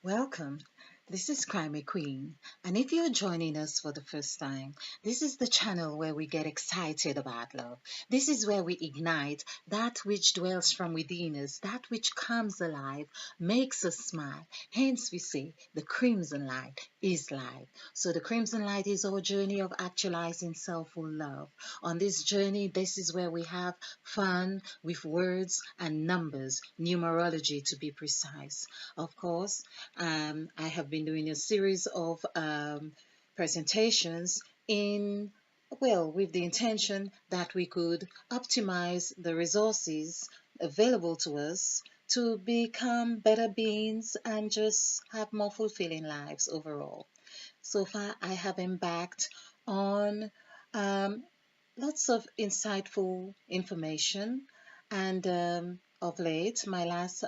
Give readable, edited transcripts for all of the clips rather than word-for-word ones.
Welcome. This is Crimey Queen, and if you're joining us for the first time, this is the channel where we get excited about love. This is where we ignite that which dwells from within us, that which comes alive, makes us smile. Hence, we say the crimson light is life. So, the crimson light is our journey of actualizing self-full love. On this journey, this is where we have fun with words and numbers, numerology to be precise. Of course, I have been doing a series of presentations in, well, with the intention that we could optimize the resources available to us to become better beings and just have more fulfilling lives overall. So far, I have embarked on um, lots of insightful information, and of late, my last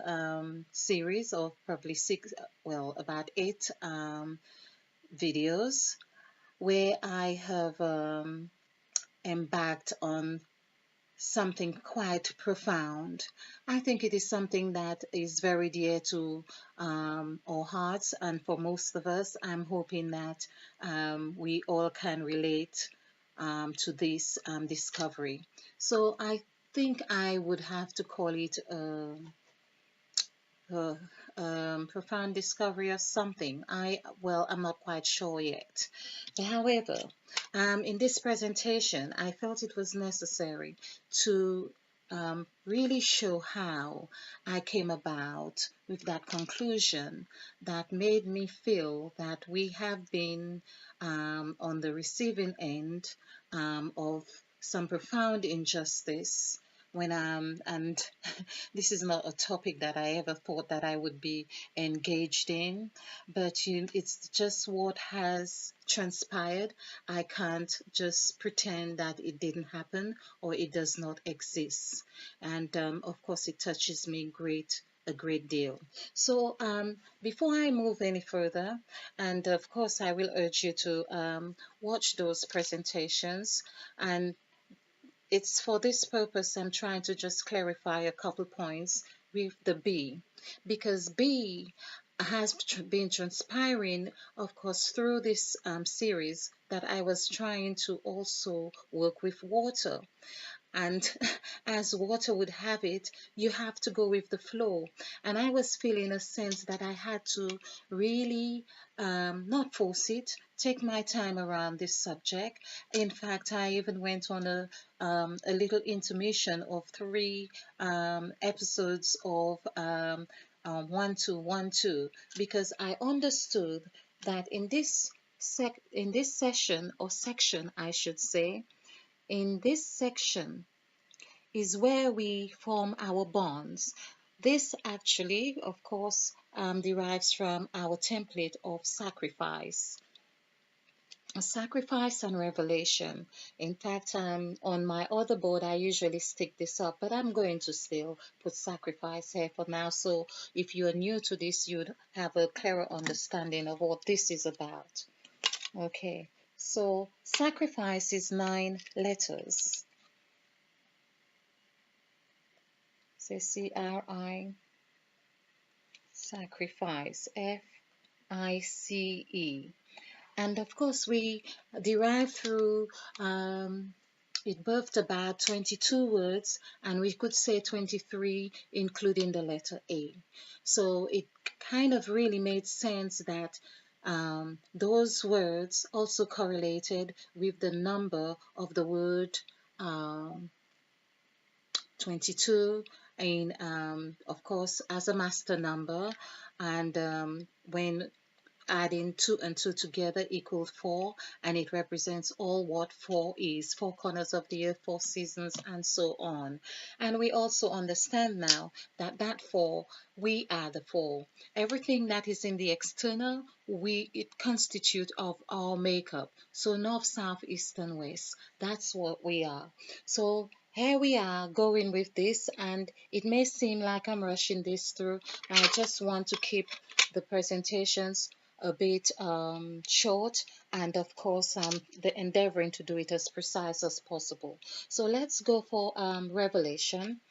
series of probably six, well, about eight videos where I have embarked on something quite profound. I think it is something that is very dear to our hearts, and for most of us, I'm hoping that we all can relate to this discovery. So I think I would have to call it a profound discovery or something. I'm not quite sure yet. However, in this presentation, I felt it was necessary to really show how I came about with that conclusion that made me feel that we have been on the receiving end of some profound injustice when and this is not a topic that I ever thought that I would be engaged in, but it's just what has transpired. I can't just pretend that it didn't happen or it does not exist. And of course, it touches me a great deal. So before I move any further, and of course, I will urge you to watch those presentations, and it's for this purpose I'm trying to just clarify a couple points with the B, because B has been transpiring, of course, through this series that I was trying to also work with water. And as water would have it, you have to go with the flow. And I was feeling a sense that I had to really not force it, take my time around this subject. In fact, I even went on a little intermission of three episodes of 1212, because I understood that in this session, or section I should say, in this section is where we form our bonds. This actually, of course, derives from our template of sacrifice. Sacrifice and revelation. In fact, on my other board, I usually stick this up, but I'm going to still put sacrifice here for now. So if you're new to this, you'd have a clearer understanding of what this is about. Okay, so sacrifice is 9 letters. Say CRI, sacrifice, FICE. And of course, we derived through, it birthed about 22 words, and we could say 23, including the letter A. So it kind of really made sense that those words also correlated with the number of the word um, 22 in, of course, as a master number, and when adding 2 and 2 together equals 4, and it represents all what 4 is: 4 corners of the earth, 4 seasons, and so on. And we also understand now that that 4, we are the 4. Everything that is in the external, it constitutes of our makeup. So north, south, east, and west, that's what we are. So here we are going with this, and it may seem like I'm rushing this through. I just want to keep the presentations a bit short, and of course the endeavoring to do it as precise as possible. So let's go for revelation.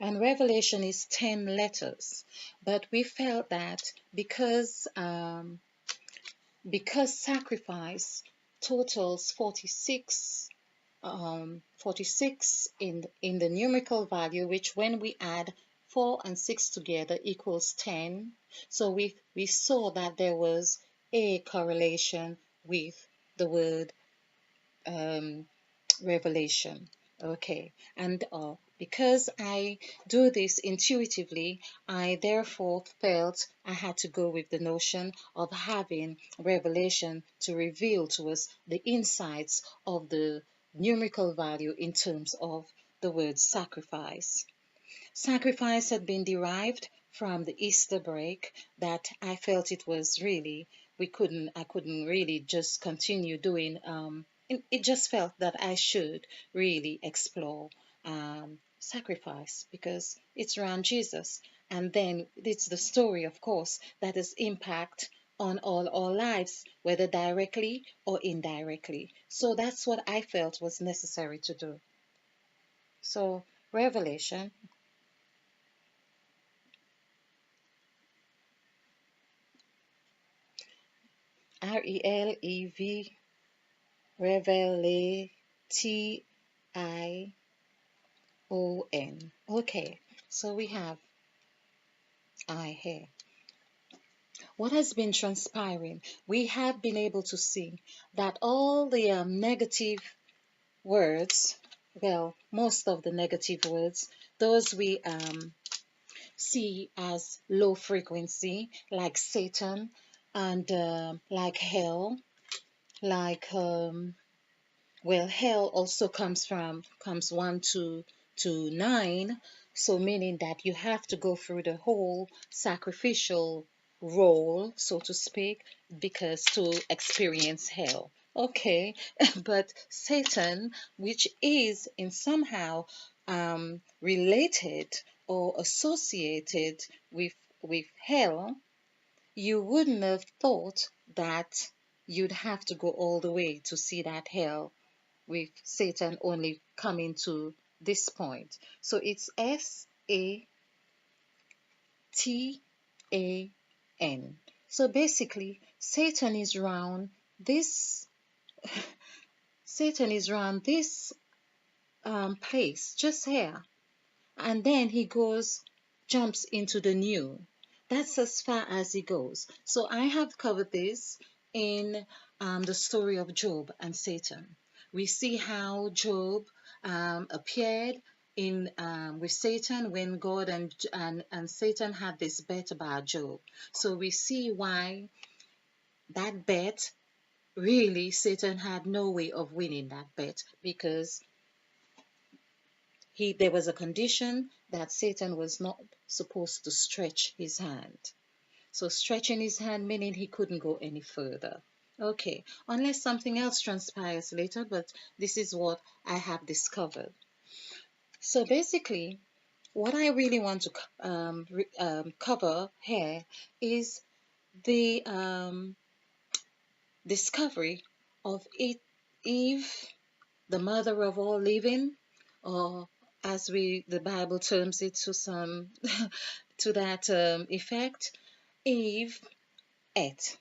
and Revelation is 10 letters. But we felt that because sacrifice totals 46, 46 in the numerical value, which when we add 4 and 6 together equals 10. So we saw that there was a correlation with the word um, revelation. Okay, and because I do this intuitively, I therefore felt I had to go with the notion of having revelation to reveal to us the insights of the numerical value in terms of the word sacrifice. Sacrifice had been derived from the Easter break that I felt it was really I couldn't really just continue doing it just felt that I should really explore sacrifice because it's around Jesus, and then it's the story, of course, that has impact on all our lives, whether directly or indirectly. So that's what I felt was necessary to do. So Revelation, RELEV, Revelation. Okay, so we have I here. What has been transpiring? We have been able to see that all the negative words, well, most of the negative words, those we see as low frequency, like Satan and like hell, like well, hell also comes 1 to 9, so meaning that you have to go through the whole sacrificial role, so to speak, because to experience hell. Okay, but Satan, which is in somehow related or associated with hell, you wouldn't have thought that you'd have to go all the way to see that hell with Satan only coming to this point. So it's Satan. So basically, this. Satan is around this place just here, and then he jumps into the new. That's as far as he goes. So I have covered this in the story of Job and Satan. We see how Job appeared in with Satan when God and Satan had this bet about Job. So we see why that bet really Satan had no way of winning that bet because there was a condition that Satan was not supposed to stretch his hand. So stretching his hand meaning he couldn't go any further. Okay, unless something else transpires later, but this is what I have discovered. So basically, what I really want to cover here is the discovery of Eve, the mother of all living, or as the Bible terms it to some to that effect, Eve ate.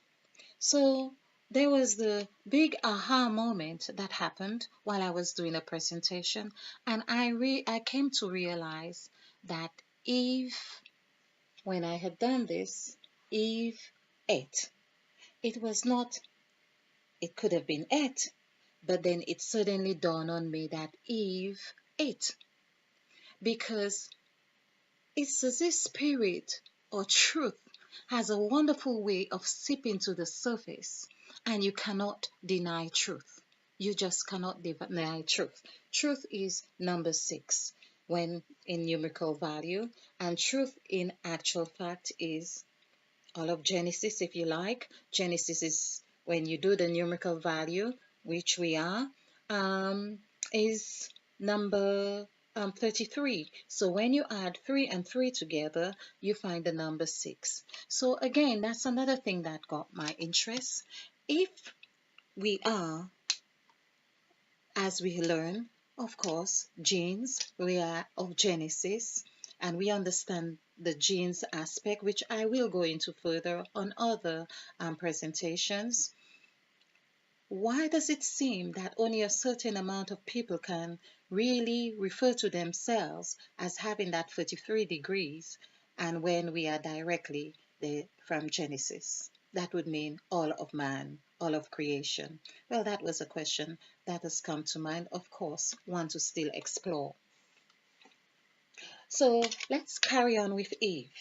So there was the big aha moment that happened while I was doing a presentation, and I came to realize that Eve, when I had done this, Eve ate. It was not. It could have been ate, but then it suddenly dawned on me that Eve ate because it's as if spirit or truth has a wonderful way of seeping to the surface, and you cannot deny truth. You just cannot deny truth. Truth is number 6 when in numerical value, and truth in actual fact is all of Genesis, if you like. Genesis is when you do the numerical value, which we are, um, is number 33. So when you add 3 and 3 together, you find the number 6. So again, that's another thing that got my interest. If we are, as we learn, of course, genes, we are of Genesis, and we understand the genes aspect, which I will go into further on other presentations, why does it seem that only a certain amount of people can really refer to themselves as having that 33 degrees, and when we are directly from Genesis? That would mean all of man, all of creation. Well, that was a question that has come to mind, of course, one to still explore. So let's carry on with Eve.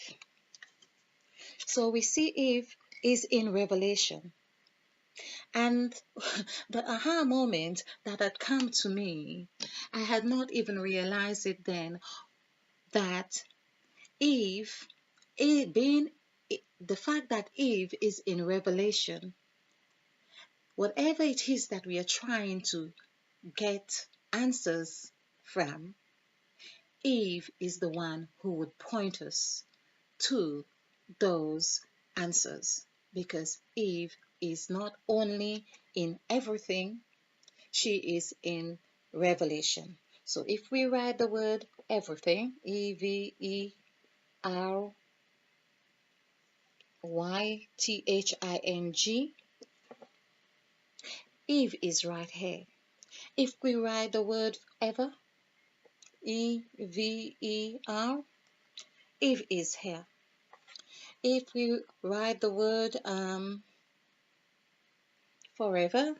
So we see Eve is in Revelation. And the aha moment that had come to me, I had not even realized it then, that Eve, the fact that Eve is in Revelation, whatever it is that we are trying to get answers from, Eve is the one who would point us to those answers, because Eve is not only in everything, she is in Revelation. So if we write the word everything, Everything, Eve is right here. If we write the word ever, Ever, Eve is here. If we write the word forever,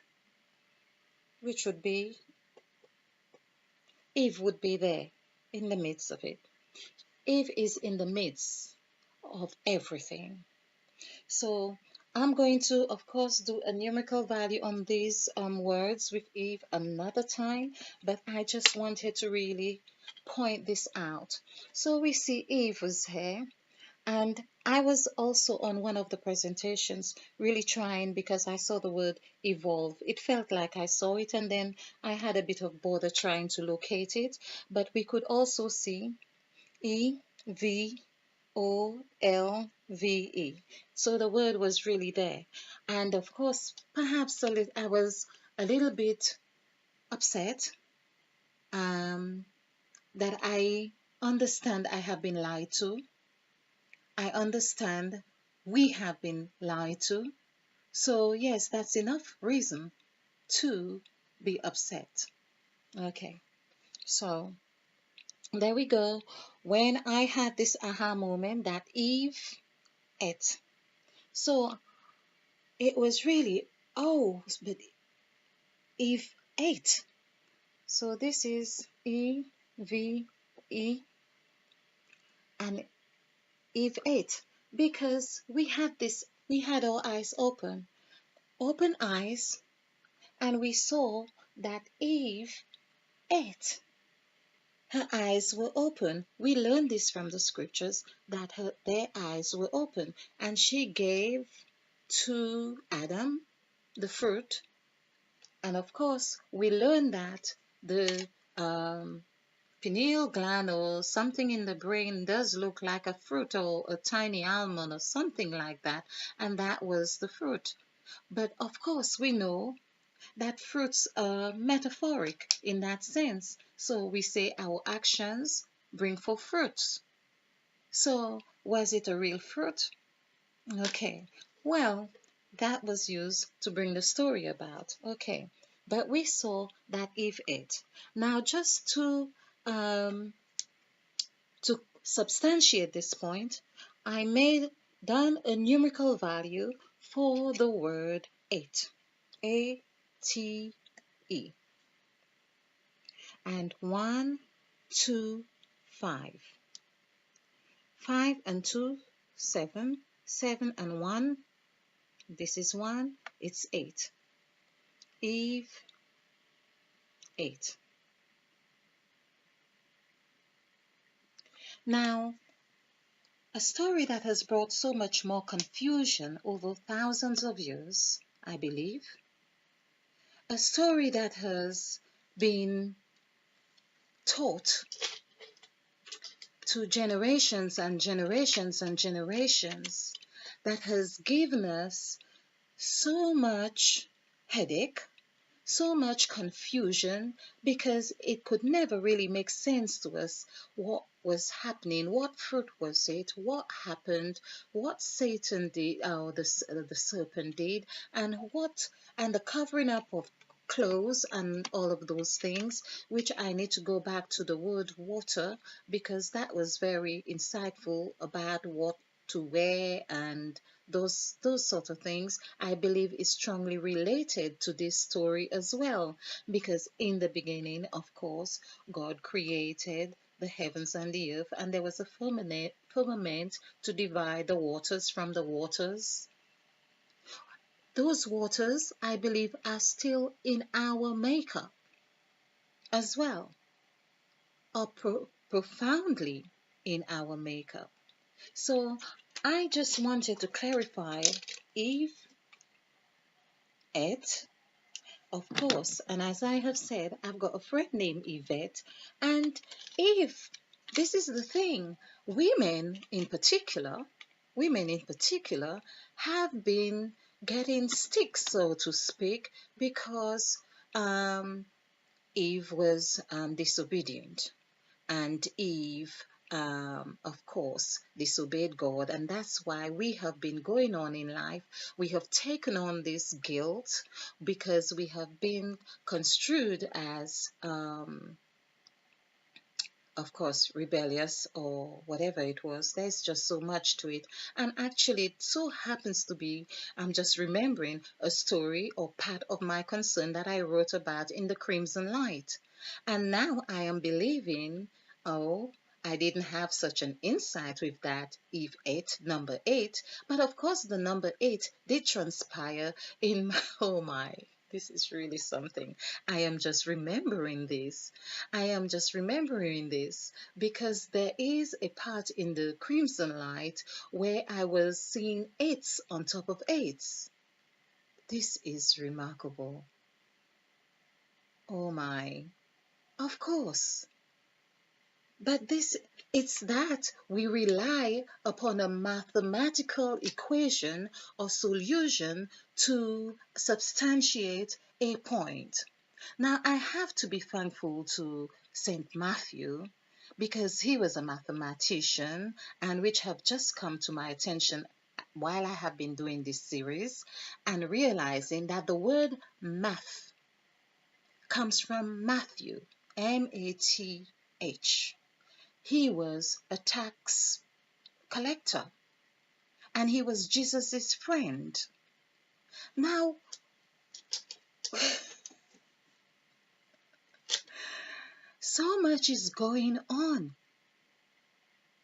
which would be, Eve would be there in the midst of it. Eve is in the midst of everything. So I'm going to, of course, do a numerical value on these words with Eve another time, but I just wanted to really point this out. So we see Eve was here, and I was also on one of the presentations really trying, because I saw the word evolve. It felt like I saw it, and then I had a bit of bother trying to locate it, but we could also see EVOLVE. So the word was really there. And of course, perhaps I was a little bit upset that I understand I have been lied to. I understand we have been lied to. So, yes, that's enough reason to be upset. Okay, so there we go. When I had this aha moment that Eve ate. So it was really, oh, but Eve ate. So this is EVE, and Eve ate, because we had our eyes open eyes, and we saw that Eve ate. Her eyes were open. We learned this from the scriptures, that their eyes were open, and she gave to Adam the fruit. And of course, we learned that the pineal gland or something in the brain does look like a fruit or a tiny almond or something like that, and that was the fruit. But of course, we know that fruits are metaphoric in that sense. So we say our actions bring forth fruits. So was it a real fruit? Okay, well, that was used to bring the story about. Okay, but we saw that Eve ate. Now, just to substantiate this point, I made done a numerical value for the word ate, ATE, and 1, 2, 5. 5 and 2, 7. 7 and 1, this is 1, it's 8. Eve ate. Now, a story that has brought so much more confusion over thousands of years, I believe. A story that has been taught to generations and generations and generations, that has given us so much headache, so much confusion because it could never really make sense to us what was happening, what fruit was it, what happened, what Satan did, or the serpent did, and the covering up of clothes and all of those things, which I need to go back to the word water because that was very insightful about what to wear and those sort of things. I believe is strongly related to this story as well, because in the beginning, of course, God created the heavens and the earth, and there was a firmament to divide the waters from the waters. Those waters, I believe, are still in our makeup as well, or profoundly in our makeup. So I just wanted to clarify if it, of course, and as I have said, I've got a friend named Yvette, and if this is the thing, women in particular have been getting sticks, so to speak, because um, Eve was disobedient, and Eve, of course, disobeyed God, and that's why we have been going on in life. We have taken on this guilt because we have been construed as, of course, rebellious or whatever it was. There's just so much to it. And actually, it so happens to be, I'm just remembering a story or part of my concern that I wrote about in the Crimson Light. And now I am believing, oh, I didn't have such an insight with that Eve 8, number 8, but of course the number 8 did transpire in my, oh my, this is really something. I am just remembering this. I am just remembering this because there is a part in the Crimson Light where I was seeing eights on top of eights. This is remarkable. Oh my. Of course. But this, it's that we rely upon a mathematical equation or solution to substantiate a point. Now, I have to be thankful to St. Matthew because he was a mathematician and which have just come to my attention while I have been doing this series and realizing that the word math comes from Matthew, Math. He was a tax collector and he was Jesus's friend. Now, so much is going on.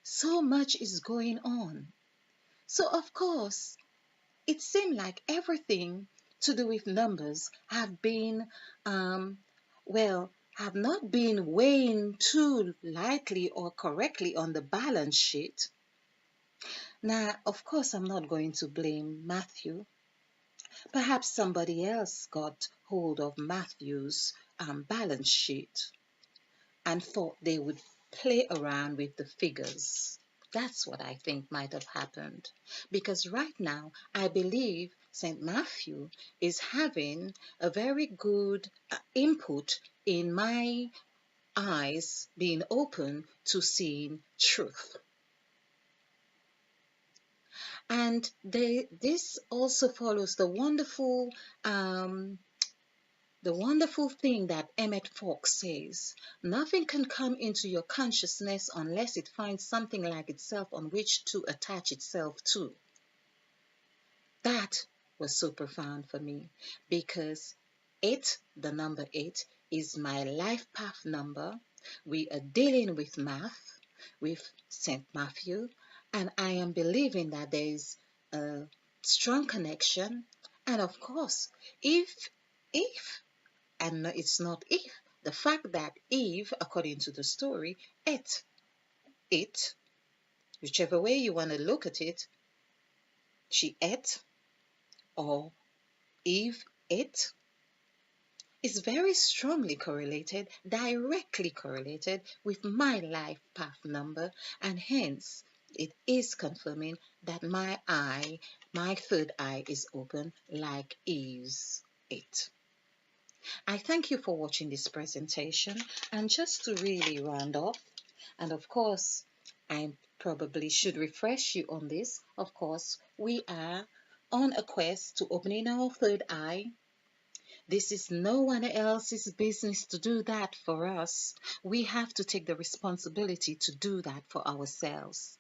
So much is going on. So, of course, it seemed like everything to do with numbers have been, have not been weighing too lightly or correctly on the balance sheet. Now, of course, I'm not going to blame Matthew. Perhaps somebody else got hold of Matthew's balance sheet and thought they would play around with the figures. That's what I think might have happened. Because right now, I believe St. Matthew is having a very good input in my eyes being open to seeing truth. And this also follows the wonderful thing that Emmett Fox says, nothing can come into your consciousness unless it finds something like itself on which to attach itself to. That was so profound for me because the number 8, is my life path number. We are dealing with math, with St. Matthew, and I am believing that there is a strong connection. And of course, if and it's not if. The fact that Eve, according to the story, ate it, whichever way you want to look at it, she ate or Eve ate, is very strongly correlated, directly correlated with my life path number, and hence it is confirming that my third eye is open like Eve's ate. I thank you for watching this presentation. And just to really round off, and of course, I probably should refresh you on this. Of course, we are on a quest to opening our third eye. This is no one else's business to do that for us. We have to take the responsibility to do that for ourselves.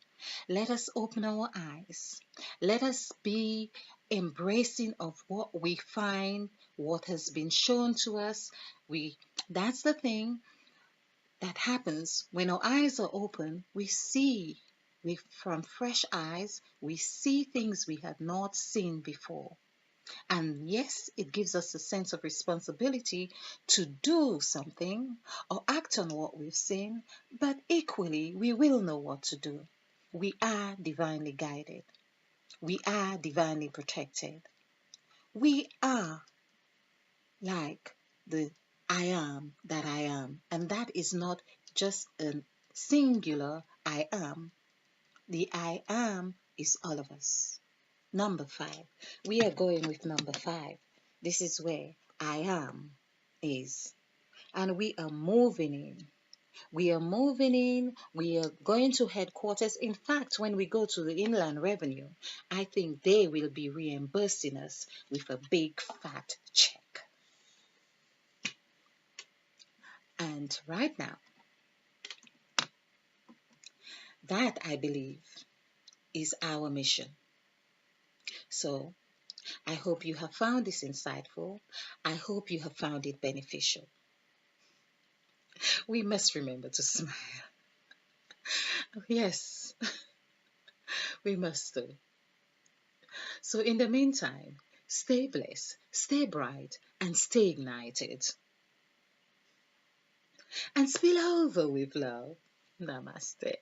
Let us open our eyes. Let us be embracing of what we find, what has been shown to us. We That's the thing that happens when our eyes are open. We see from fresh eyes, we see things we had not seen before. And yes, it gives us a sense of responsibility to do something or act on what we've seen, but equally, we will know what to do. We are divinely guided. We are divinely protected. We are like the I am that I am. And that is not just a singular I am. The I am is all of us. Number 5. We are going with number 5. This is where I am is. And we are moving in. We are moving in. We are going to headquarters. In fact, when we go to the Inland Revenue, I think they will be reimbursing us with a big fat check. And right now, that I believe is our mission. So I hope you have found this insightful. I hope you have found it beneficial. We must remember to smile. Yes, we must do. So, in the meantime, stay blessed, stay bright, and stay ignited. And spill over with love. Namaste.